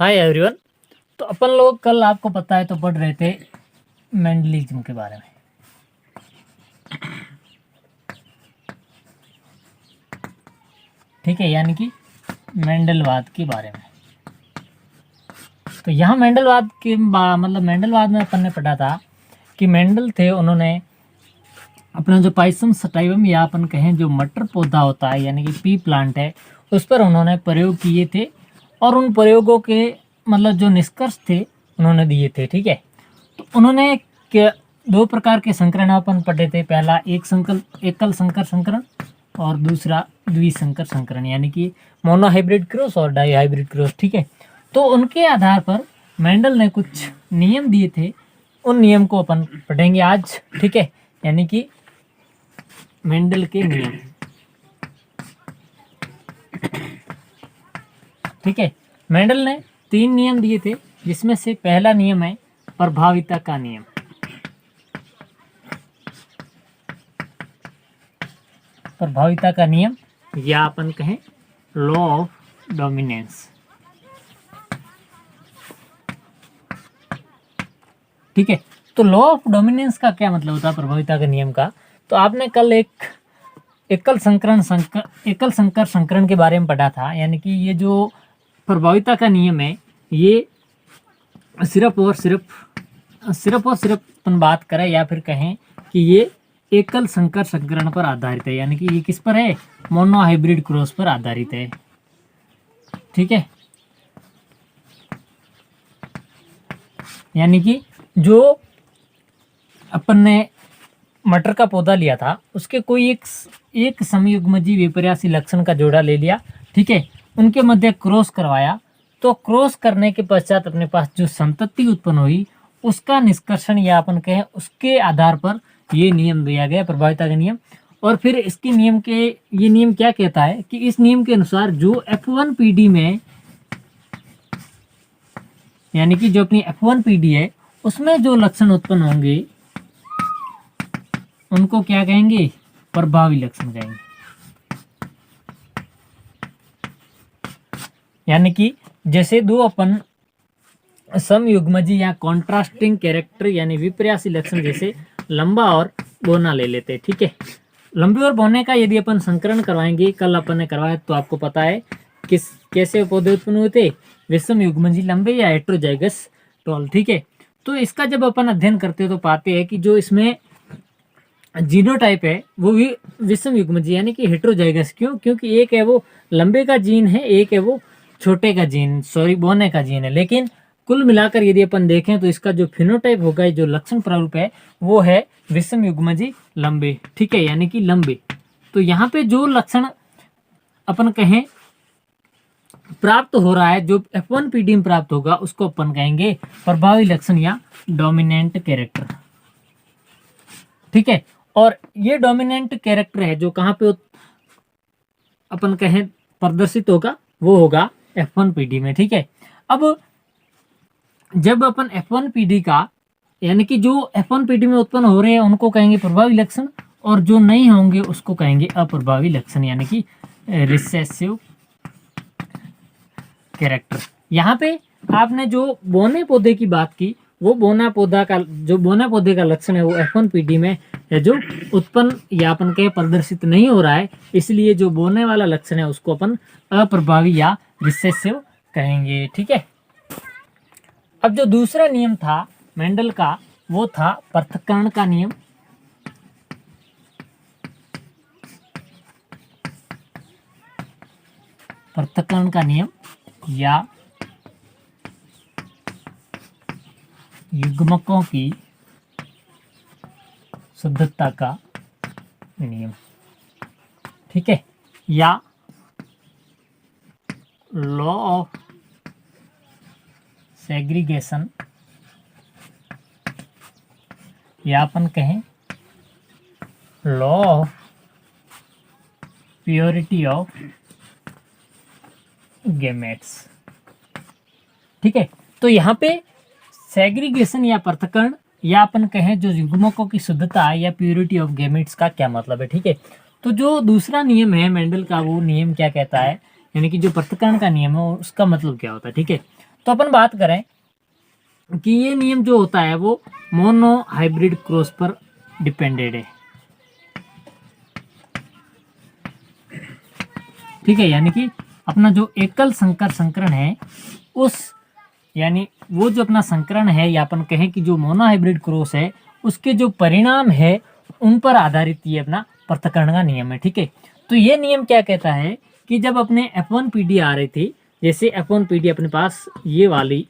Hi everyone. तो अपन लोग कल आपको पता है तो पढ़ रहे थे मेंडलिज्म के बारे में। ठीक है, यानी कि मेंडलवाद के बारे में। तो यहाँ मेंडलवाद के मतलब मेंडलवाद में अपन ने पढ़ा था कि मेंडल थे, उन्होंने अपना जो पाइसम सटाइवम या अपन कहें जो मटर पौधा होता है यानी कि पी प्लांट है, उस पर उन्होंने प्रयोग किए थे और उन प्रयोगों के मतलब जो निष्कर्ष थे उन्होंने दिए थे। ठीक है, तो उन्होंने दो प्रकार के संकरण अपन पढ़े थे। पहला एकल संकर संकरण और दूसरा द्विसंकर संकरण यानी कि मोनोहाइब्रिड क्रॉस और डाई हाइब्रिड क्रॉस। ठीक है, तो उनके आधार पर मेंडल ने कुछ नियम दिए थे, उन नियम को अपन पढ़ेंगे आज। ठीक है, यानी कि मेंडल के नियम। ठीक है, मेंडल ने 3 नियम दिए थे, जिसमें से पहला नियम है प्रभाविता का नियम। प्रभाविता का नियम या अपन कहें लॉ ऑफ डोमिनेंस। ठीक है, तो लॉ ऑफ डोमिनेंस का क्या मतलब होता है प्रभाविता के नियम का? तो आपने कल एक एकल संकर संकरण के बारे में पढ़ा था, यानी कि ये जो प्रभाविता का नियम है ये सिर्फ और सिर्फ अपन बात करें या फिर कहें कि ये एकल संकर संकरण पर आधारित है, यानी कि ये किस पर है? मोनोहाइब्रिड क्रॉस पर आधारित है। ठीक है, यानी कि जो अपन ने मटर का पौधा लिया था उसके कोई एक समयुग्मजी विपर्यासी लक्षण का जोड़ा ले लिया। ठीक है, उनके मध्य क्रॉस करवाया, तो क्रॉस करने के पश्चात अपने पास जो संतति उत्पन्न हुई उसका निष्कर्षण या अपन कहें उसके आधार पर ये नियम दिया गया, प्रभाविता का नियम। और फिर इसके नियम के ये नियम क्या कहता है कि इस नियम के अनुसार जो F1 PD में यानी कि जो अपनी F1 PD है उसमें जो लक्षण उत्पन्न होंगे उनको क्या कहेंगे? प्रभावी लक्षण कहेंगे। यानी कि जैसे दो अपन समयुग्मजी या कॉन्ट्रास्टिंग कैरेक्टर यानी विपर्यासी लक्षण जैसे लंबा और बोना ले लेते। ठीक है, लंबे और बोने का यदि अपन संकरण करवाएंगे, कल अपन ने करवाया तो आपको पता है कैसे पौधे उत्पन्न हुए थे, विषम युग्मजी लंबे या हेट्रोजाइगस टॉल। ठीक है, तो इसका जब अपन अध्ययन करते हैं तो पाते हैं कि जो इसमें जीनोटाइप है वो भी विषम युग्मजी यानी कि हेट्रोजाइगस। क्यों? क्योंकि एक है वो लंबे का जीन है, एक है वो छोटे का जीन बोने का जीन है। लेकिन कुल मिलाकर यदि अपन देखें तो इसका जो फिनोटाइप होगा, जो लक्षण प्रारूप है वो है विषम युग्मजी लंबे। ठीक है, यानी कि लंबे। तो यहाँ पे जो लक्षण अपन कहें प्राप्त हो रहा है, जो F1 PD में प्राप्त होगा उसको अपन कहेंगे प्रभावी लक्षण या डोमिनेंट कैरेक्टर। ठीक है, और ये डोमिनेंट कैरेक्टर है जो कहाँ पे अपन कहें प्रदर्शित होगा, वो होगा F1 PD में। ठीक है, अब जब अपन F1 PD का यानी कि जो F1 PD में उत्पन्न हो रहे हैं उनको कहेंगे प्रभावी लक्षण, और जो नहीं होंगे उसको कहेंगे अप्रभावी लक्षण यानी कि रिसेसिव कैरेक्टर। यहाँ पे आपने जो बोने पौधे की बात की, वो बोना पौधे का लक्षण है वो F1 PD में है जो उत्पन्न या अपन के प्रदर्शित नहीं हो रहा है, इसलिए जो बोने वाला लक्षण है उसको अपन अप्रभावी या रिसेसिव कहेंगे। ठीक है, अब जो दूसरा नियम था मेंडल का वो था पृथक्करण का नियम। पृथक्करण का नियम या युग्मकों की शुद्धता का नियम। ठीक है, या लॉ ऑफ सेग्रीगेशन या अपन कहें law of purity of gametes. ठीक है, तो यहाँ पे सेग्रीगेशन या पृथक्करण या अपन कहें जो युग्मकों की शुद्धता या प्योरिटी ऑफ गैमेट्स का क्या मतलब है। ठीक है, तो जो दूसरा नियम है मेंडल का, वो नियम क्या कहता है, यानी कि जो पृथक्करण का नियम है उसका मतलब क्या होता है। ठीक है, तो अपन बात करें कि ये नियम जो होता है वो मोनो हाइब्रिड क्रॉस पर डिपेंडेड है, ठीक है। यानी कि अपना जो एकल संकर संकरण है उस, यानी वो जो अपना संकरण है या अपन कहें कि जो मोनो हाइब्रिड क्रॉस है उसके जो परिणाम है उन पर आधारित ये अपना पृथक्करण का नियम है, ठीक है। तो ये नियम क्या कहता है कि जब अपने F1 PD आ रही थी, जैसे F1 PD अपने पास ये वाली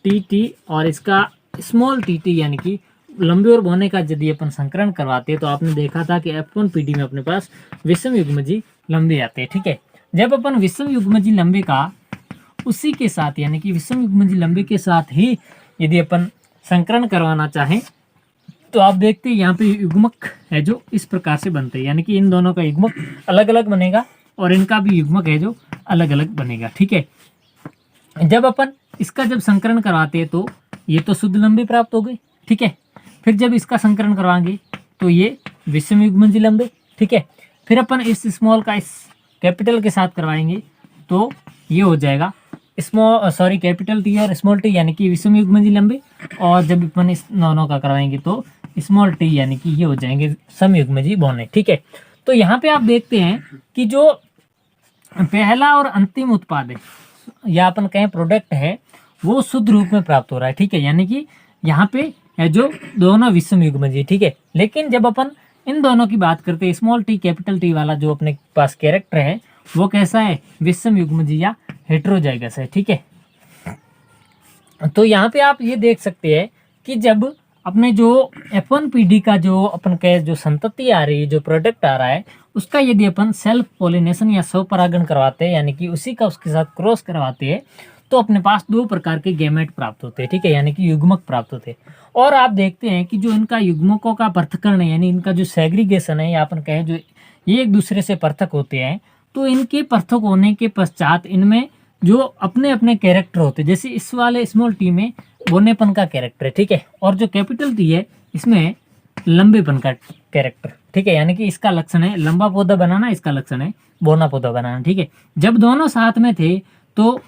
TT और इसका स्मॉल TT यानी कि लंबे और बोने का यदि अपन संकरण करवाते हैं तो आपने देखा था कि F1 PD में अपने पास विषम युग्मजी लंबे आते हैं, ठीक है। जब अपन विषम युग्मजी लंबे का उसी के साथ यानी कि विषम युग्मजी लंबे के साथ ही यदि अपन संकरण करवाना चाहें तो आप देखते हैं यहाँ पे युग्मक है जो इस प्रकार से बनते हैं, यानी कि इन दोनों का युग्मक अलग अलग बनेगा और इनका भी युग्मक है जो अलग अलग बनेगा, ठीक है। जब अपन इसका जब संकरण करवाते हैं तो ये तो शुद्ध लंबे प्राप्त हो गए, ठीक है। फिर जब इसका संकरण करवाएंगे तो ये विषम युग्मजी लंबे, ठीक है। फिर अपन इस स्मॉल का इस कैपिटल के साथ करवाएंगे तो ये हो जाएगा कैपिटल टी और स्मॉल टी यानी कि विषम युग्मजी लंबे, और जब अपन इस दोनों का करवाएंगे तो स्मॉल टी यानी कि ये हो जाएंगे समयुग्मजी बौने, ठीक है। तो यहाँ पे आप देखते हैं कि जो पहला और अंतिम उत्पाद है या अपन कहें प्रोडक्ट है वो शुद्ध रूप में प्राप्त हो रहा है, ठीक है। यानी कि यहाँ पे है जो दोनों विषम युग्मजी, ठीक है। लेकिन जब अपन इन दोनों की बात करते हैं, स्मॉल टी कैपिटल टी वाला जो अपने पास कैरेक्टर है वो कैसा है, विषम युग्मजी या हेटेरोजाइगस है, ठीक है। तो यहाँ पे आप ये देख सकते हैं कि जब अपने जो F1 PD का जो अपन कहे जो संतति आ रही है, जो प्रोडक्ट आ रहा है, उसका यदि अपन सेल्फ पोलिनेशन या स्वपरागण करवाते हैं यानी कि उसी का उसके साथ क्रॉस करवाते हैं तो अपने पास दो प्रकार के गैमेट प्राप्त होते हैं, ठीक है, यानी कि युग्मक प्राप्त होते हैं। और आप देखते हैं कि जो इनका युग्मकों का पृथक्करण है यानी इनका जो सेग्रीगेशन है या अपन कहें जो ये एक दूसरे से पृथक होते हैं, तो इनके पृथक होने के पश्चात इनमें जो अपने अपने कैरेक्टर होते हैं, जैसे इस वाले स्मॉल टी में बोनेपन का कैरेक्टर है, ठीक है, और जो कैपिटल टी है इसमें लंबेपन का कैरेक्टर, ठीक है। यानी कि इसका लक्षण है लंबा पौधा बनाना, इसका लक्षण है बोना पौधा बनाना, ठीक है। जब दोनों साथ में थे तो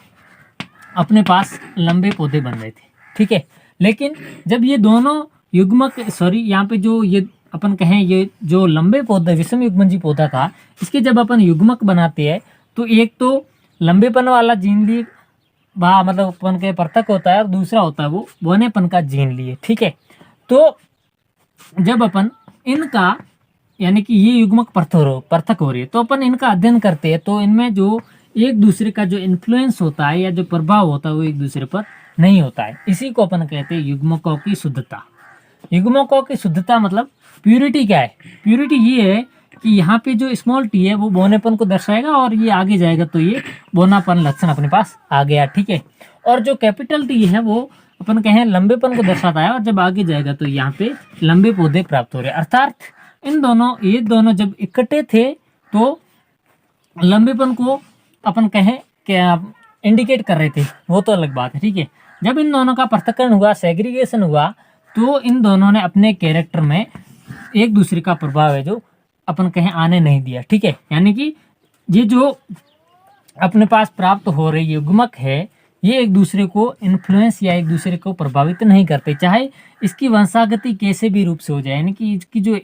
अपने पास लंबे पौधे बन रहे थे, ठीक है। लेकिन जब ये दोनों युग्मक यहाँ पे जो ये अपन कहें ये जो लंबे पौधे विषम युग्मजी पौधा था इसके जब अपन युग्मक बनाते हैं तो एक तो लंबेपन वाला जीन लिए मतलब अपन के पृथक होता है और दूसरा होता है वो बोनेपन का जीन लिए, ठीक है। तो जब अपन इनका यानी कि ये युग्मक पृथक हो रही है तो अपन इनका अध्ययन करते हैं तो इनमें जो एक दूसरे का जो इन्फ्लुएंस होता है या जो प्रभाव होता है वो एक दूसरे पर नहीं होता है। इसी को अपन कहते हैं युग्मकों की शुद्धता। युग्मकों की शुद्धता मतलब प्यूरिटी क्या है, प्यूरिटी ये है कि यहाँ पे जो स्मॉल टी है वो बोनेपन को दर्शाएगा और ये आगे जाएगा तो ये बोनापन लक्षण अपने पास आ गया, ठीक है। और जो कैपिटल टी है वो अपन कहें लंबेपन को दर्शाता है और जब आगे जाएगा तो यहाँ पे लंबे पौधे प्राप्त हो रहे हैं। अर्थात इन दोनों ये दोनों जब इकट्ठे थे तो लंबेपन को अपन कहें क्या इंडिकेट कर रहे थे, वो तो अलग बात है, ठीक है। जब इन दोनों का पृथक्करण हुआ, सेग्रीगेशन हुआ, तो इन दोनों ने अपने कैरेक्टर में एक दूसरे का प्रभाव है जो अपन कहें आने नहीं दिया, ठीक है। यानी कि ये जो अपने पास प्राप्त हो रही युग्मक है ये एक दूसरे को इन्फ्लुएंस या एक दूसरे को प्रभावित नहीं करते, चाहे इसकी वंशागति कैसे भी रूप से हो जाए। यानी कि इसकी जो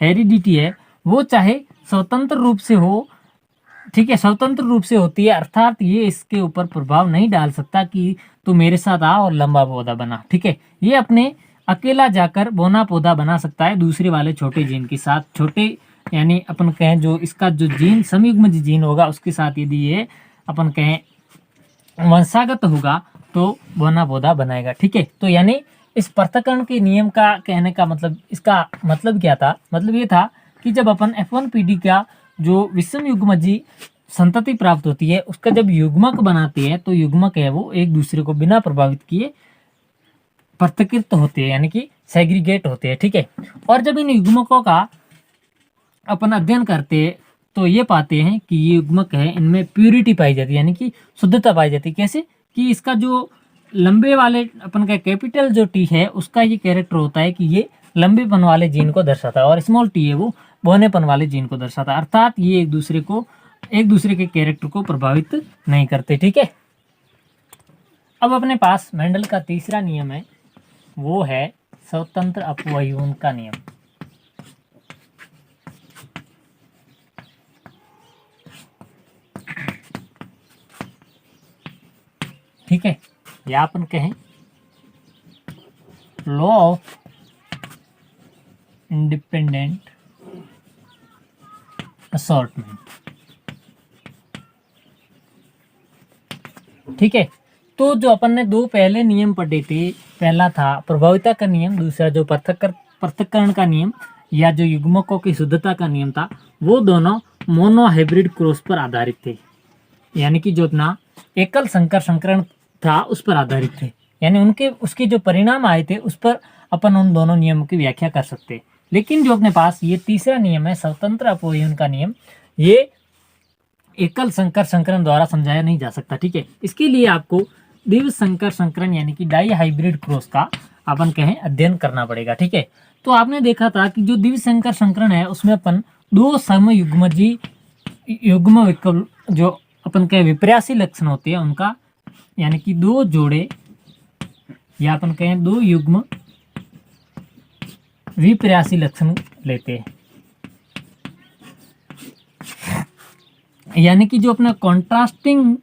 हेरिडिटी है वो चाहे स्वतंत्र रूप से हो, ठीक है, स्वतंत्र रूप से होती है। अर्थात ये इसके ऊपर प्रभाव नहीं डाल सकता कि तू मेरे साथ आ और लंबा पौधा बना, ठीक है। ये अपने अकेला जाकर बोना पौधा बना सकता है दूसरे वाले छोटे जीन के साथ, छोटे यानी अपन कहें जो इसका जो जीन समयुग्मज जीन होगा उसके साथ यदि ये अपन कहें वंशागत होगा तो बोना पौधा बनाएगा, ठीक है। तो यानी इस पृथक्करण के नियम का कहने का मतलब, इसका मतलब क्या था, मतलब ये था कि जब अपन F1 PD का जो विषम युग्मजी संतति प्राप्त होती है उसका जब युग्मक बनाते हैं तो युग्मक है वो एक दूसरे को बिना प्रभावित किए पृथक्कृत होते हैं यानी कि सेग्रीगेट होते हैं, ठीक है। और जब इन युग्मकों का अपन अध्ययन करते हैं तो ये पाते हैं कि ये युग्मक है इनमें प्यूरिटी पाई जाती है यानी कि शुद्धता पाई जाती है। कैसे कि इसका जो लंबे वाले अपन का कैपिटल जो टी है उसका ये कैरेक्टर होता है कि ये लंबेपन वाले जीन को दर्शाता है और स्मॉल टी है वो बोनेपन वाले जीन को दर्शाता है। अर्थात ये एक दूसरे के कैरेक्टर को प्रभावित नहीं करते, ठीक है। अब अपने पास मेंडल का तीसरा नियम है, वो है स्वतंत्र अपवयन का नियम। ठीक है, या अपन कहें लॉ ऑफ इंडिपेंडेंट असॉर्टमेंट। ठीक है, तो जो अपन ने दो पहले नियम पढ़े थे, पहला था प्रभाविता का नियम, दूसरा जो पृथक्करण का नियम या जो युग्मकों की शुद्धता का नियम था, वो दोनों मोनो हाइब्रिड क्रॉस पर आधारित थे, यानी कि जो अपना एकल संकर संकरण था उस पर आधारित थे, यानी उनके उसके जो परिणाम आए थे उस पर अपन उन दोनों नियमों की व्याख्या कर सकते। लेकिन जो अपने पास ये तीसरा नियम है स्वतंत्र अपवयन का नियम, ये एकल संकर संकरण द्वारा समझाया नहीं जा सकता। ठीक है, इसके लिए आपको द्विव संकर संकरण यानी कि डाई हाइब्रिड क्रॉस का अपन कहें अध्ययन करना पड़ेगा। ठीक है, तो आपने देखा था कि जो द्विव संकर संकरण है उसमें अपन दो समयुग्मजी युग्म विकल्प जो अपन कहें विपर्यासी लक्षण होते हैं उनका, यानी कि दो जोड़े या अपन कहें दो युग्म विपर्यासी लक्षण लेते हैं, यानी कि जो अपना कॉन्ट्रास्टिंग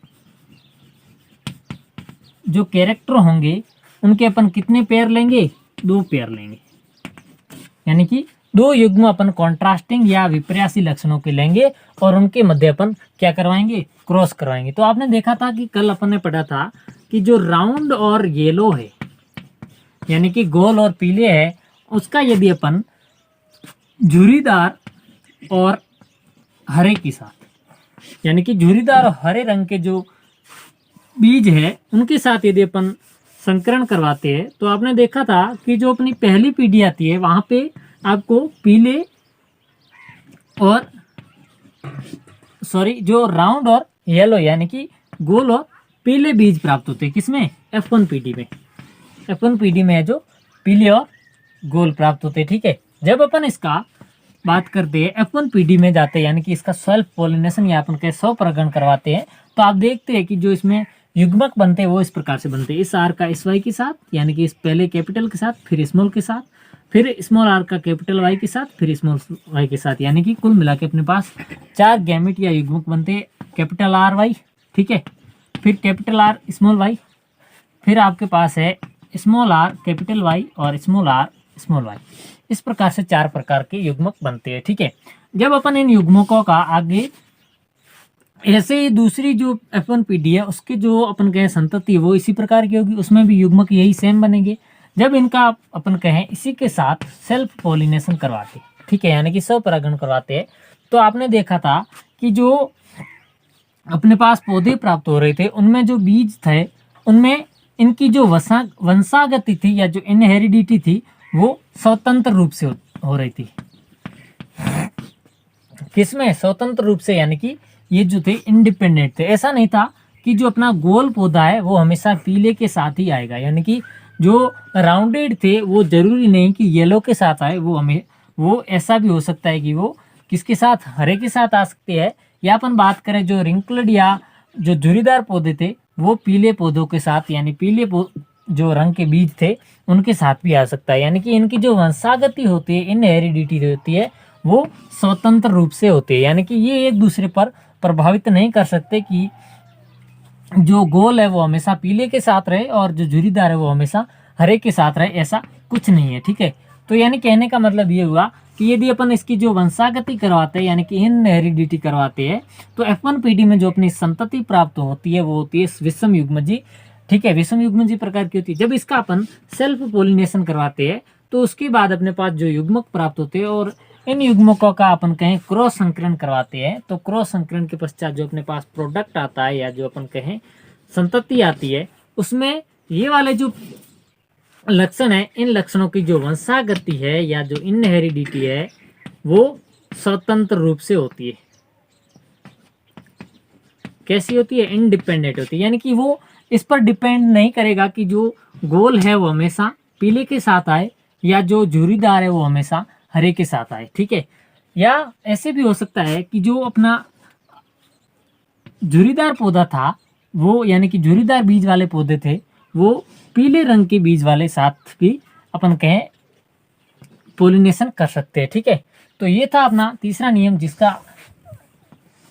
जो कैरेक्टर होंगे उनके अपन कितने पेयर लेंगे, दो पेयर लेंगे, यानी कि दो युग्म अपन कॉन्ट्रास्टिंग या विपर्यासी लक्षणों के लेंगे और उनके मध्य अपन क्या करवाएंगे, क्रॉस करवाएंगे। तो आपने देखा था कि कल अपन ने पढ़ा था कि जो राउंड और येलो है यानी कि गोल और पीले है, उसका यदि अपन झुर्रीदार और हरे के साथ, यानी कि झुर्रीदार और हरे रंग के जो बीज है उनके साथ यदि अपन संकरण करवाते हैं, तो आपने देखा था कि जो अपनी पहली पीढ़ी आती है वहां पे आपको पीले और जो राउंड और येलो यानी कि गोल और पीले बीज प्राप्त होते हैं। किसमें, F1 पीढ़ी में। F1 पीढ़ी में है जो पीले और गोल प्राप्त होते हैं। ठीक है, जब अपन इसका बात करते हैं F1 पीढ़ी में जाते हैं, यानी कि इसका सेल्फ पॉलिनेशन या अपन के स्वपरागण करवाते हैं, तो आप देखते हैं कि जो इसमें युग्मक बनते हैं वो इस प्रकार से बनते हैं, इस आर का इस वाई के साथ, यानी कि इस पहले कैपिटल के साथ, फिर स्मॉल के साथ, फिर स्मॉल आर का कैपिटल वाई के साथ, फिर स्मॉल वाई के साथ, यानी कि कुल मिला के अपने पास 4 गैमेट या युग्मक बनते हैं, कैपिटल आर वाई। ठीक है, फिर कैपिटल आर स्मॉल वाई, फिर आपके पास है स्मॉल आर कैपिटल वाई और स्मॉल आर स्मॉल वाई। इस प्रकार से 4 प्रकार के युग्मक बनते हैं। ठीक है, जब अपन इन युग्मकों का आगे ऐसे ही दूसरी जो F1 पीढ़ी है उसके जो अपन कहें संतति है वो इसी प्रकार की होगी, उसमें भी युग्मक यही सेम बनेंगे। जब इनका अपन कहें इसी के साथ सेल्फ पॉलिनेशन करवाते, ठीक है, यानी कि स्वपरागण करवाते हैं, तो आपने देखा था कि जो अपने पास पौधे प्राप्त हो रहे थे उनमें जो बीज थे उनमें इनकी जो वंशागति थी या जो इनहेरिडिटी थी वो स्वतंत्र रूप से हो रही थी। किसमें, स्वतंत्र रूप से, यानी कि ये जो थे इंडिपेंडेंट थे। ऐसा नहीं था कि जो अपना गोल पौधा है वो हमेशा पीले के साथ ही आएगा, यानी कि जो राउंडेड थे वो जरूरी नहीं कि येलो के साथ आए, वो ऐसा भी हो सकता है कि वो किसके साथ, हरे के साथ आ सकते हैं। या अपन बात करें जो रिंकल्ड या जो झुर्रीदार पौधे थे वो पीले पौधों के साथ, यानी पीले जो रंग के बीज थे उनके साथ भी आ सकता है, यानी कि इनकी जो वंशागति होती है, इनहेरिडिटी होती है, वो स्वतंत्र रूप से होती है, यानी कि ये एक दूसरे पर प्रभावित नहीं कर सकते कि जो गोल है वो हमेशा पीले के साथ रहे और जो झुर्रीदार है वो हमेशा हरे के साथ रहे, ऐसा कुछ नहीं है। ठीक है, तो यानी कहने का मतलब ये हुआ कि यदि अपन इसकी जो वंशागति करवाते हैं यानी कि इनहेरिडिटी करवाते हैं, तो F1 पीढ़ी में जो अपनी संतति प्राप्त होती है वो होती है विषम युग्मजी। ठीक है, विषम युग्मजी प्रकार की होती है। जब इसका अपन सेल्फ पोलिनेशन करवाते हैं तो उसके बाद अपने पास जो युग्मक प्राप्त होते हैं और इन युग्मकों का अपन कहें क्रॉस संकरण करवाते हैं, तो क्रॉस संकरण के पश्चात जो अपने पास प्रोडक्ट आता है या जो अपन कहें संतति आती है, उसमें ये वाले जो लक्षण है, इन लक्षणों की जो वंशागति है या जो इनहेरिडिटी है वो स्वतंत्र रूप से होती है। कैसी होती है, इंडिपेंडेंट होती है, यानी कि वो इस पर डिपेंड नहीं करेगा कि जो गोल है वो हमेशा पीले के साथ आए या जो झुर्रीदार है वो हमेशा हरे के साथ आए। ठीक है, या ऐसे भी हो सकता है कि जो अपना झुर्रीदार पौधा था वो, यानी कि झुर्रीदार बीज वाले पौधे थे वो पीले रंग के बीज वाले साथ भी अपन कहें पोलिनेशन कर सकते हैं। ठीक है, तो ये था अपना तीसरा नियम, जिसका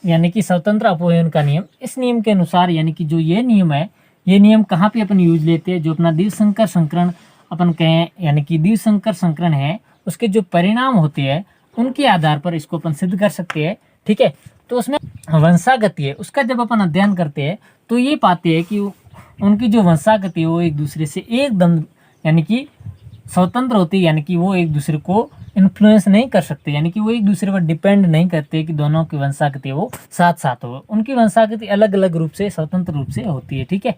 यानी कि स्वतंत्र अपवयन का नियम। इस नियम के अनुसार यानी कि जो ये नियम है, ये नियम कहाँ पे अपन यूज लेते हैं, जो अपना द्विसंकर संकरण अपन कहें, यानी कि द्विसंकर संकरण है, उसके जो परिणाम होते हैं उनके आधार पर इसको अपन सिद्ध कर सकते हैं। ठीक है, तो उसमें वंशागति है, उसका जब अपन अध्ययन करते हैं तो ये पाते हैं कि उनकी जो वंशागति है वो एक दूसरे से एकदम यानी कि स्वतंत्र होती है, यानी कि वो एक दूसरे को इन्फ्लुएंस नहीं कर सकते, यानी कि वो एक दूसरे पर डिपेंड नहीं करते कि दोनों की वंशागति वो साथ साथ हो। उनकी वंशागति अलग अलग रूप से, स्वतंत्र रूप से होती है। ठीक है,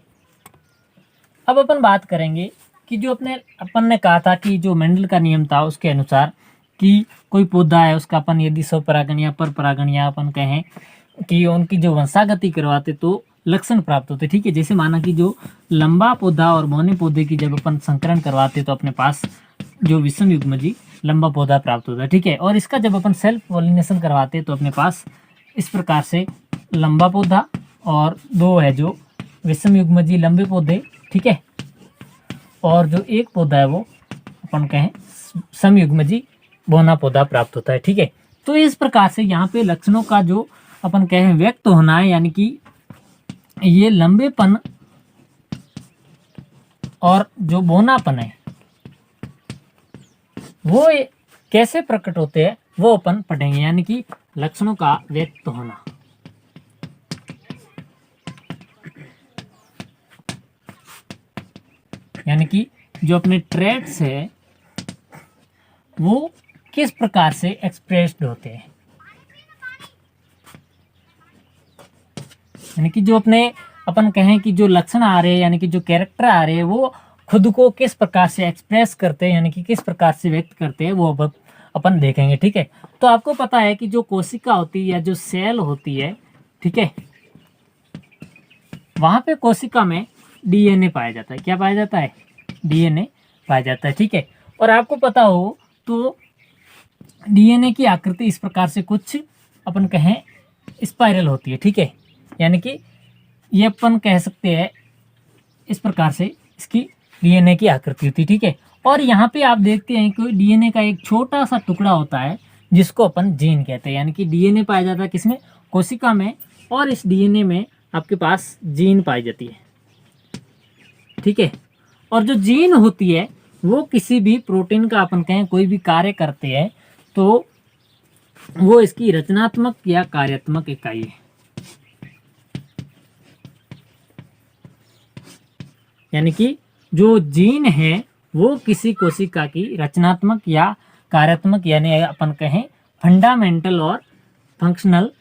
अब अपन बात करेंगे कि जो अपन ने कहा था कि जो मेंडल का नियम था उसके अनुसार कि कोई पौधा है उसका अपन यदि स्वपरागण या परपरागण या अपन कहें कि उनकी जो वंशागति करवाते तो लक्षण प्राप्त होते। ठीक है, जैसे माना कि जो लंबा पौधा और बौने पौधे की जब अपन संकरण करवाते तो अपने पास जो विषम युग्मजी लंबा पौधा प्राप्त होता है। ठीक है, और इसका जब अपन सेल्फ पॉलिनेशन करवाते तो अपने पास इस प्रकार से लंबा पौधा और दो है जो विषम युग्मजी लंबे पौधे। ठीक है, और जो एक पौधा है वो अपन कहें समयुग्मजी बौना पौधा प्राप्त होता है। ठीक है, तो इस प्रकार से यहाँ पे लक्षणों का जो अपन कहें व्यक्त होना है, यानी कि ये लंबेपन और जो बौनापन है वो कैसे प्रकट होते हैं वो अपन पढ़ेंगे, यानी कि लक्षणों का व्यक्त होना। यानी कि जो अपने ट्रेट्स है वो किस प्रकार से एक्सप्रेस्ड होते हैं, यानी कि जो अपने अपन कहें कि जो लक्षण आ रहे हैं, यानी कि जो कैरेक्टर आ रहे हैं वो खुद को किस प्रकार से एक्सप्रेस करते हैं, यानी कि किस प्रकार से व्यक्त करते हैं, वो अपन देखेंगे। ठीक है, तो आपको पता है कि जो कोशिका होती है या जो सेल होती है, ठीक है, वहां पे कोशिका में डीएनए पाया जाता है। क्या पाया जाता है? डीएनए पाया जाता है। ठीक है, और आपको पता हो तो डीएनए की आकृति इस प्रकार से कुछ अपन कहें स्पाइरल होती है। ठीक है, यानी कि ये अपन कह सकते हैं इस प्रकार से इसकी डीएनए की आकृति होती है। ठीक है, और यहाँ पे आप देखते हैं कि डीएनए का एक छोटा सा टुकड़ा होता है जिसको अपन जीन कहते हैं, यानी कि डीएनए पाया जाता है किसमें? कोशिका में, और इस डीएनए में आपके पास जीन पाई जाती है। ठीक है, और जो जीन होती है वो किसी भी प्रोटीन का अपन कहें कोई भी कार्य करते हैं तो वो इसकी रचनात्मक या कार्यात्मक इकाई है। यानी कि जो जीन है वो किसी कोशिका की रचनात्मक या कार्यात्मक यानी अपन कहें फंडामेंटल और फंक्शनल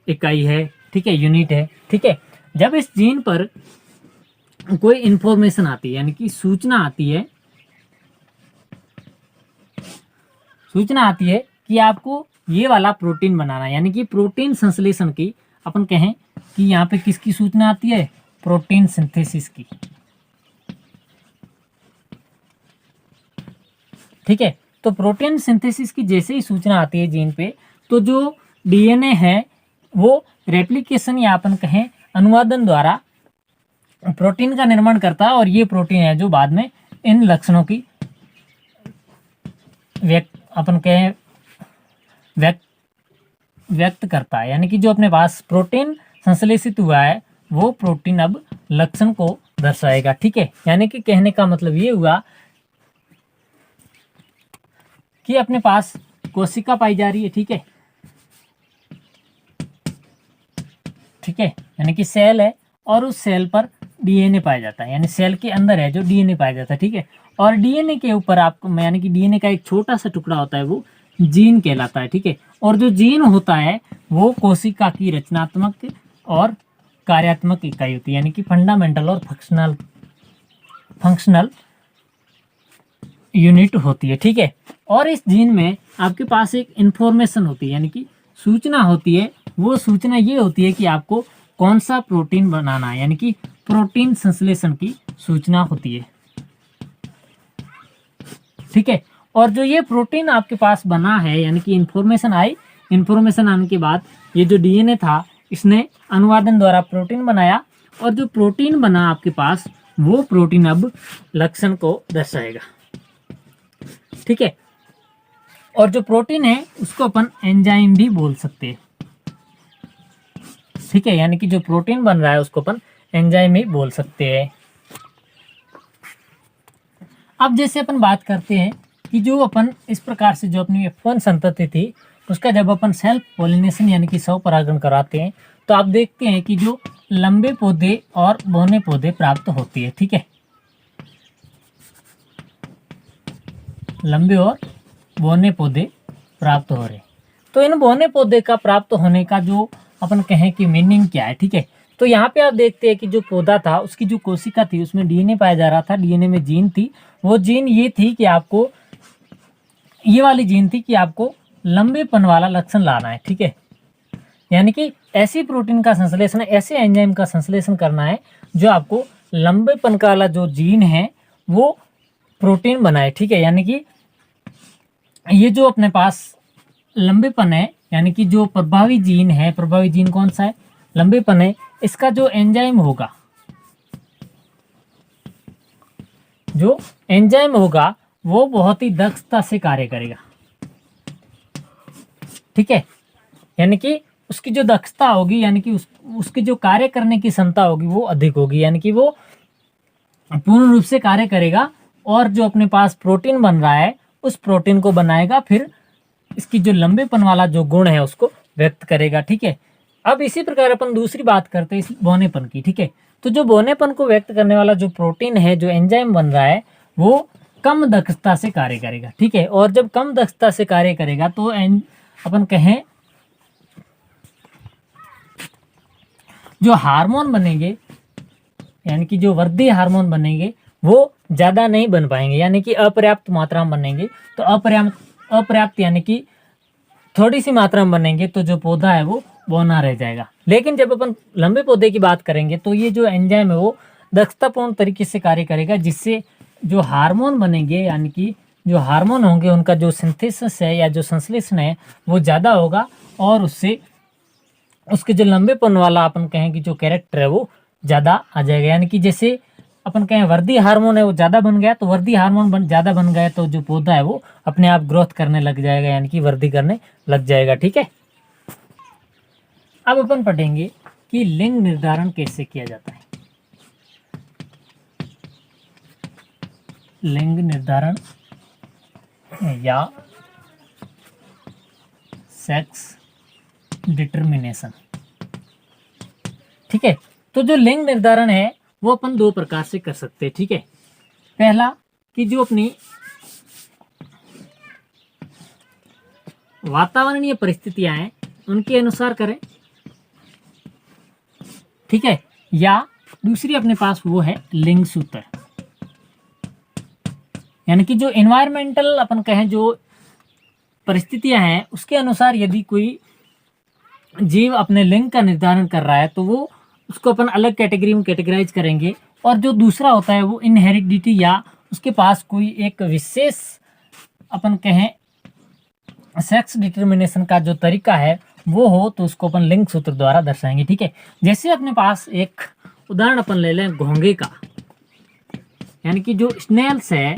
इकाई है। ठीक है, यूनिट है। ठीक है, जब इस जीन पर कोई इंफॉर्मेशन आती है, यानी कि सूचना आती है कि आपको ये वाला प्रोटीन बनाना है, यानी कि प्रोटीन संश्लेषण की अपन कहें कि यहाँ पे किसकी सूचना आती है? प्रोटीन सिंथेसिस की। ठीक है, तो प्रोटीन सिंथेसिस की जैसे ही सूचना आती है जीन पे, तो जो डीएनए है वो रेप्लिकेशन या अपन कहें अनुवादन द्वारा प्रोटीन का निर्माण करता है, और ये प्रोटीन है जो बाद में इन लक्षणों की अपन कहें व्यक्त करता है। यानी कि जो अपने पास प्रोटीन संश्लेषित हुआ है वो प्रोटीन अब लक्षण को दर्शाएगा। ठीक है, यानी कि कहने का मतलब ये हुआ कि अपने पास कोशिका पाई जा रही है। ठीक है, ठीक है, यानी कि सेल है और उस सेल पर डीएनए पाया जाता है, यानी सेल के अंदर है जो डीएनए पाया जाता है। ठीक है, और डीएनए के ऊपर आपको यानी कि डीएनए का एक छोटा सा टुकड़ा होता है वो जीन कहलाता है। ठीक है, और जो जीन होता है वो कोशिका की रचनात्मक और कार्यात्मक इकाई होती है, यानी कि फंडामेंटल और फंक्शनल यूनिट होती है। ठीक है, और इस जीन में आपके पास एक इंफॉर्मेशन होती है, यानी कि सूचना होती है। वो सूचना ये होती है कि आपको कौन सा प्रोटीन बनाना है, यानी कि प्रोटीन संश्लेषण की सूचना होती है। ठीक है, और जो ये प्रोटीन आपके पास बना है, यानी कि इंफॉर्मेशन आई, इंफॉर्मेशन आने के बाद ये जो डीएनए था इसने अनुवादन द्वारा प्रोटीन बनाया, और जो प्रोटीन बना आपके पास वो प्रोटीन अब लक्षण को दर्शाएगा। ठीक है, और जो प्रोटीन है उसको अपन एंजाइम भी बोल सकते हैं। ठीक है, यानी कि जो प्रोटीन बन रहा है उसको अपन एंजाइम ही बोल सकते हैं। अब जैसे अपन बात करते हैं कि जो अपन इस प्रकार से जो अपनी F1 संतति थी उसका जब अपन सेल्फ पॉलिनेशन यानी कि स्व परागण कराते हैं तो आप देखते हैं कि जो लंबे पौधे और बौने पौधे प्राप्त होती है। ठीक है, लंबे और बौने पौधे प्राप्त हो रहे। तो इन बौने पौधे का प्राप्त होने का जो अपन कहें कि मीनिंग क्या है। ठीक है, तो यहाँ पे आप देखते हैं कि जो पौधा था उसकी जो कोशिका थी उसमें डीएनए पाया जा रहा था, डीएनए में जीन थी। वो जीन ये थी कि आपको, ये वाली जीन थी कि आपको लंबेपन वाला लक्षण लाना है। ठीक है, यानी कि ऐसी प्रोटीन का संश्लेषण, ऐसे एंजाइम का संश्लेषण करना है जो आपको लंबेपन का वाला जो जीन है वो प्रोटीन बनाए। ठीक है, यानी कि ये जो अपने पास लंबेपन है, यानी कि जो प्रभावी जीन है, प्रभावी जीन कौन सा है, लंबेपन है, इसका जो एंजाइम होगा, जो एंजाइम होगा वो बहुत ही दक्षता से कार्य करेगा। ठीक है, यानी कि उसकी जो दक्षता होगी, यानी कि उसकी जो कार्य करने की क्षमता होगी वो अधिक होगी, यानी कि वो पूर्ण रूप से कार्य करेगा और जो अपने पास प्रोटीन बन रहा है उस प्रोटीन को बनाएगा, फिर इसकी जो लंबेपन वाला जो गुण है उसको व्यक्त करेगा। ठीक है, अब इसी प्रकार अपन दूसरी बात करते हैं इस बौनेपन की। ठीक है, तो जो बौनेपन को व्यक्त करने वाला जो प्रोटीन है, जो एंजाइम बन रहा है, वो कम दक्षता से कार्य करेगा। ठीक है, और जब कम दक्षता से कार्य करेगा तो अपन कहें जो हार्मोन बनेंगे, यानी कि जो वृद्धि हार्मोन बनेंगे वो ज़्यादा नहीं बन पाएंगे, यानी कि अपर्याप्त मात्रा में बनेंगे। तो अपर्याप्त यानी कि थोड़ी सी मात्रा में बनेंगे तो जो पौधा है वो बौना रह जाएगा। लेकिन जब अपन लंबे पौधे की बात करेंगे तो ये जो एंजाइम है वो दक्षतापूर्ण तरीके से कार्य करेगा, जिससे जो हार्मोन बनेंगे, यानी कि जो हार्मोन होंगे उनका जो सिंथेसिस है या जो संश्लेषण है वो ज़्यादा होगा और उससे उसके जो लंबेपन वाला अपन कहें कि जो कैरेक्टर है वो ज़्यादा आ जाएगा। यानी कि जैसे अपन कहें वृद्धि हार्मोन है वो ज़्यादा बन गया, तो वृद्धि हार्मोन ज़्यादा बन गया तो जो पौधा है वो अपने आप ग्रोथ करने लग जाएगा, यानी कि वृद्धि करने लग जाएगा। ठीक है, अब अपन पढ़ेंगे कि लिंग निर्धारण कैसे किया जाता है। लिंग निर्धारण या सेक्स डिटर्मिनेशन। ठीक है, तो जो लिंग निर्धारण है वो अपन दो प्रकार से कर सकते हैं। ठीक है, पहला कि जो अपनी वातावरणीय परिस्थितियां हैं उनके अनुसार करें। ठीक है, या दूसरी अपने पास वो है लिंग सूत्र, यानी कि जो एनवायरमेंटल अपन कहें जो परिस्थितियां हैं उसके अनुसार यदि कोई जीव अपने लिंग का निर्धारण कर रहा है तो वो उसको अपन अलग कैटेगरी में कैटेगराइज करेंगे। और जो दूसरा होता है वो इनहेरिडिटी या उसके पास कोई एक विशेष अपन कहें सेक्स डिटर्मिनेशन का जो तरीका है वो हो तो उसको अपन लिंग सूत्र द्वारा दर्शाएंगे। ठीक है, जैसे अपने पास एक उदाहरण अपन ले लें घोंघे का, यानी कि जो स्नेल्स है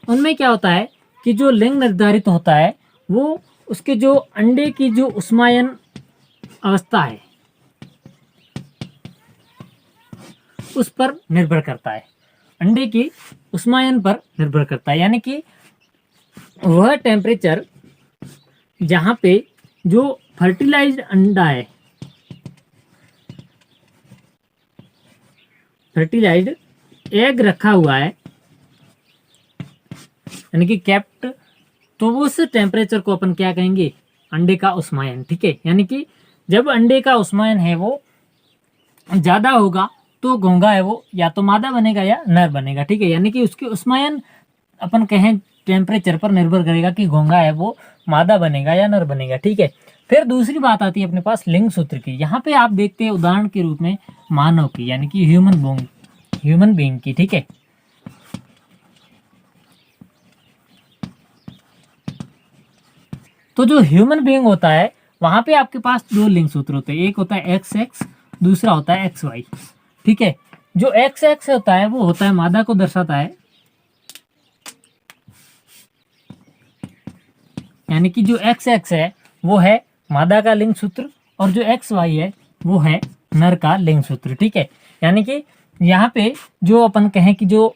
उनमें क्या होता है कि जो लिंग निर्धारित होता है वो उसके जो अंडे की जो उष्मायन अवस्था है उस पर निर्भर करता है, अंडे की उष्मायन पर निर्भर करता है। यानी कि वह टेम्परेचर जहाँ पे जो फर्टिलाइज्ड अंडा है, फर्टिलाइज्ड एग रखा हुआ है, यानी कि कैप्ट, तो उस टेम्परेचर को अपन क्या कहेंगे, अंडे का उष्मायन। ठीक है, यानी कि जब अंडे का उष्मायन है वो ज़्यादा होगा तो घोंघा है वो या तो मादा बनेगा या नर बनेगा। ठीक है, यानी कि उसकी उष्मायन अपन कहें टेम्परेचर पर निर्भर करेगा कि घोंघा है वो मादा बनेगा या नर बनेगा। ठीक है, फिर दूसरी बात आती है अपने पास लिंग सूत्र की। यहाँ पे आप देखते हैं उदाहरण के रूप में मानव की, यानी कि ह्यूमन बीइंग की। ठीक है, तो जो ह्यूमन बीइंग होता है वहां पे आपके पास दो लिंग सूत्र होते हैं, एक होता है एक्स एक्स, दूसरा होता है एक्स वाई। ठीक है, जो एक्स एक्स होता है वो होता है मादा को दर्शाता है, यानी कि जो एक्स एक्स है वो है मादा का लिंग सूत्र और जो एक्स वाई है वो है नर का लिंग सूत्र। ठीक है, यानी कि यहाँ पे जो अपन कहें कि जो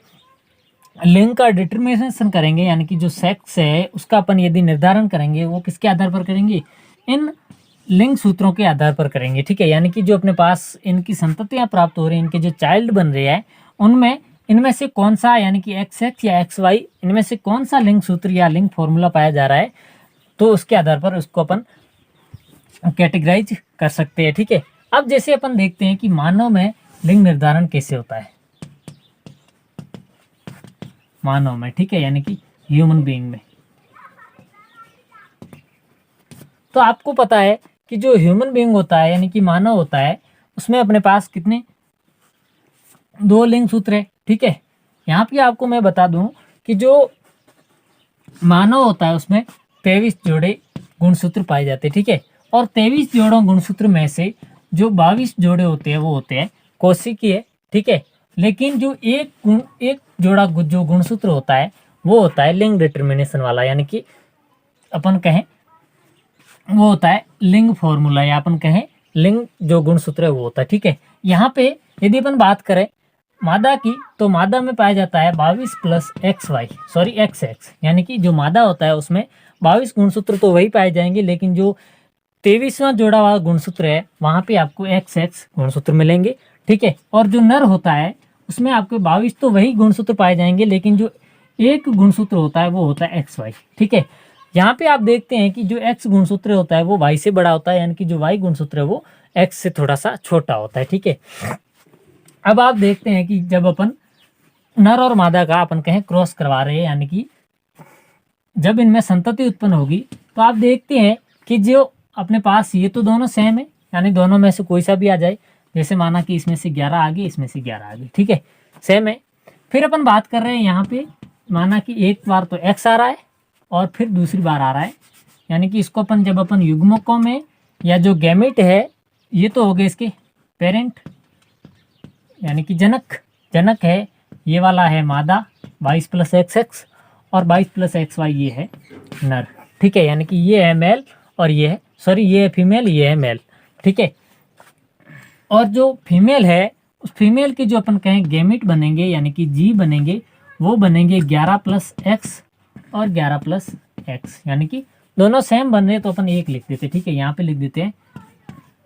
लिंग का डिटर्मिनेशन करेंगे, यानी कि जो सेक्स है उसका अपन यदि निर्धारण करेंगे वो किसके आधार पर करेंगे, इन लिंग सूत्रों के आधार पर करेंगे। ठीक है, यानी कि जो अपने पास इनकी संततियां प्राप्त हो रही हैं, इनके जो चाइल्ड बन रहे हैं, उनमें इनमें से कौन सा, यानी कि एक्स एक्स या एक्स वाई, इनमें से कौन सा लिंग सूत्र या लिंग फॉर्मूला पाया जा रहा है, तो उसके आधार पर उसको अपन कैटेगराइज कर सकते हैं। ठीक है, अब जैसे अपन देखते हैं कि मानव में लिंग निर्धारण कैसे होता है, मानव में। ठीक है, यानी कि ह्यूमन बीइंग में। तो आपको पता है कि जो ह्यूमन बीइंग होता है यानी कि मानव होता है, उसमें अपने पास कितने, 2 लिंग सूत्र है। ठीक है, यहाँ पे आपको मैं बता दूं कि जो मानव होता है उसमें 23 जोड़े गुणसूत्र पाए जाते हैं। ठीक है, और 23 जोड़ों गुणसूत्र में से जो 22 जोड़े होते हैं वो होते हैं कोशिकीय। ठीक है, लेकिन जो एक जोड़ा जो गुणसूत्र होता है वो होता है लिंग डिटर्मिनेशन वाला, यानी कि अपन कहें वो होता है लिंग फॉर्मूला, या अपन कहें लिंग जो गुणसूत्र है वो होता है। ठीक है, यहाँ पे यदि अपन बात करें मादा की, तो मादा में पाया जाता है 22 plus x y, sorry x x, यानी कि जो मादा होता है उसमें 22 गुणसूत्र तो वही पाए जाएंगे, लेकिन जो 23वां जोड़ा वाला गुणसूत्र है वहाँ पे आपको एक्स एक्स गुणसूत्र मिलेंगे। ठीक है, और जो नर होता है उसमें आपको 22 तो वही गुणसूत्र पाए जाएंगे, लेकिन जो एक गुणसूत्र होता है वो होता है एक्स वाई। ठीक है, यहाँ पे आप देखते हैं कि जो एक्स गुणसूत्र होता है वो वाई से बड़ा होता है, यानी कि जो वाई गुणसूत्र है वो एक्स से थोड़ा सा छोटा होता है। ठीक है, अब आप देखते हैं कि जब अपन नर और मादा का अपन कहें क्रॉस करवा रहे हैं, यानी कि जब इनमें संतति उत्पन्न होगी, तो आप देखते हैं कि जो अपने पास ये तो दोनों सेम है, यानी दोनों में से कोई सा भी आ जाए, जैसे माना कि इसमें से 11 आ गए, इसमें से 11 आ गए। ठीक है, सेम है। फिर अपन बात कर रहे हैं यहाँ पे, माना कि एक बार तो एक्स आ रहा है और फिर दूसरी बार आ रहा है, यानी कि इसको अपन जब अपन युग्मकों में, या जो गैमेट है ये तो हो गए इसके पेरेंट, यानी कि जनक है, ये वाला है मादा 22 प्लस एक्स एक्स, और 22 प्लस एक्स वाई ये है नर। ठीक है, यानी कि ये है मेल और ये है, सॉरी ये है फीमेल, ये है मेल। ठीक है, और जो फीमेल है उस फीमेल के जो अपन कहें गैमेट बनेंगे, यानी कि जी बनेंगे, वो बनेंगे 11 प्लस एक्स और 11 प्लस एक्स, यानी कि दोनों सेम बन रहे तो अपन एक लिख देते। ठीक है, यहाँ पे लिख देते हैं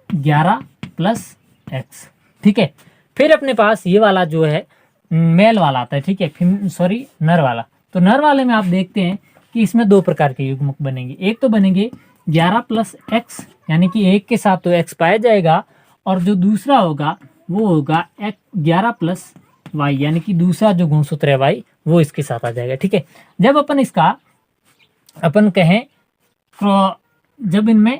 11 प्लस एक्स। ठीक है, फिर अपने पास ये वाला जो है मेल वाला आता है। ठीक है, सॉरी नर वाला। तो नर वाले में आप देखते हैं कि इसमें 2 प्रकार के युग्मक बनेंगे। एक तो बनेंगे 11 प्लस एक्स, यानी कि एक के साथ तो एक्स पाया जाएगा, और जो दूसरा होगा वो होगा 11 प्लस वाई, यानी कि दूसरा जो गुणसूत्र है वाई वो इसके साथ आ जाएगा। ठीक है, जब अपन इसका अपन कहें जब इनमें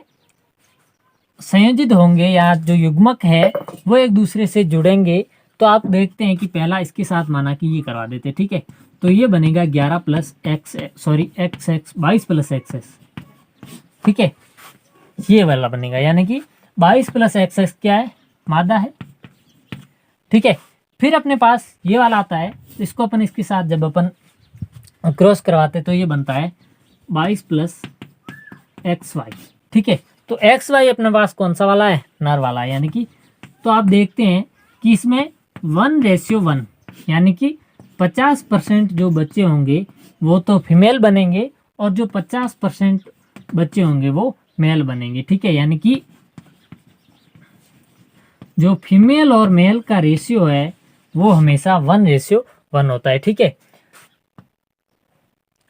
संयोजित होंगे या जो युग्मक है वो एक दूसरे से जुड़ेंगे, तो आप देखते हैं कि पहला इसके साथ माना कि ये करवा देते। ठीक है, तो ये बनेगा 11 plus x, sorry x x 22 plus x x. ठीक है, ये वाला बनेगा, यानी कि 22 प्लस एक्स एक्स क्या है, मादा है। ठीक है, फिर अपने पास ये वाला आता है, इसको अपन इसके साथ जब अपन क्रॉस करवाते तो ये बनता है 22 प्लस एक्स वाई। ठीक है, तो एक्स वाई अपने पास कौन सा वाला है, नर वाला है, यानी कि तो आप देखते हैं कि इसमें 1:1, यानी कि 50% जो बच्चे होंगे वो तो फीमेल बनेंगे, और जो 50% बच्चे होंगे वो मेल बनेंगे। ठीक है, यानी कि जो फीमेल और मेल का रेशियो है वो हमेशा 1:1 होता है। ठीक है,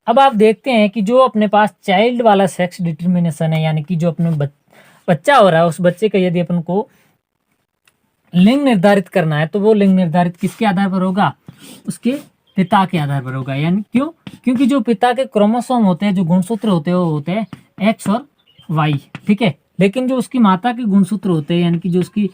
अब आप देखते हैं कि जो अपने पास चाइल्ड वाला सेक्स डिटर्मिनेशन है, यानी कि जो अपने बच्चा हो रहा है उस बच्चे का यदि अपन को लिंग निर्धारित करना है, तो वो लिंग निर्धारित किसके आधार पर होगा, उसके पिता के आधार पर होगा। यानी क्यों, क्योंकि जो पिता के क्रोमोसोम होते हैं, जो गुणसूत्र होते हैं वो होते हैं एक्स और वाई। ठीक है, लेकिन जो उसकी माता के गुणसूत्र होते हैं, यानी कि जो उसकी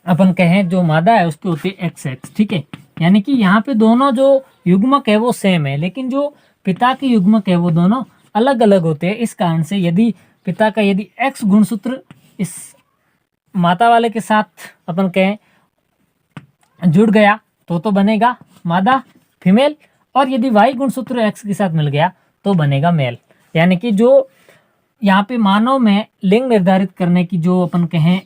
अपन कहें जो मादा है उसके होते हैं एक्स एक्स। ठीक है, यानी कि यहाँ पे दोनों जो युग्मक है वो सेम है, लेकिन जो पिता के युग्मक है वो दोनों अलग अलग होते हैं। इस कारण से यदि पिता का यदि एक्स गुणसूत्र इस माता वाले के साथ अपन कहें जुड़ गया तो बनेगा मादा फीमेल, और यदि वाई गुणसूत्र एक्स के साथ मिल गया तो बनेगा मेल। यानी कि जो यहाँ पे मानव में लिंग निर्धारित करने की जो अपन कहें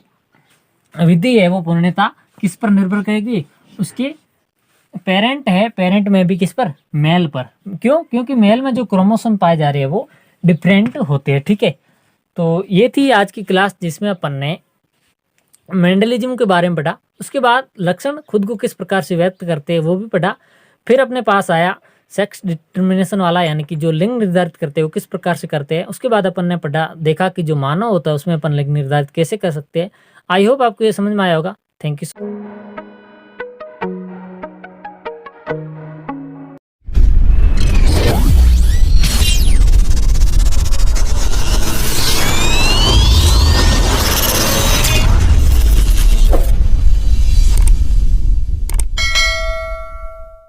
विधि है वो पूर्णतः किस पर निर्भर करेगी, उसके पेरेंट है, पेरेंट में भी किस पर, मेल पर। क्यों? क्योंकि मेल में जो क्रोमोसोम पाए जा रहे हैं वो डिफरेंट होते हैं। ठीक है, तो ये थी आज की क्लास जिसमें अपन ने मेंडलिज्म के बारे में पढ़ा। उसके बाद लक्षण खुद को किस प्रकार से व्यक्त करते हैं वो भी पढ़ा। फिर अपने पास आया सेक्स डिटर्मिनेशन वाला, यानी कि जो लिंग निर्धारित करते हैं वो किस प्रकार से करते हैं। उसके बाद अपन ने पढ़ा, देखा कि जो मानव होता है उसमें अपन लिंग निर्धारित कैसे कर सकते हैं। आई होप आपको ये समझ में आया होगा। Thank you.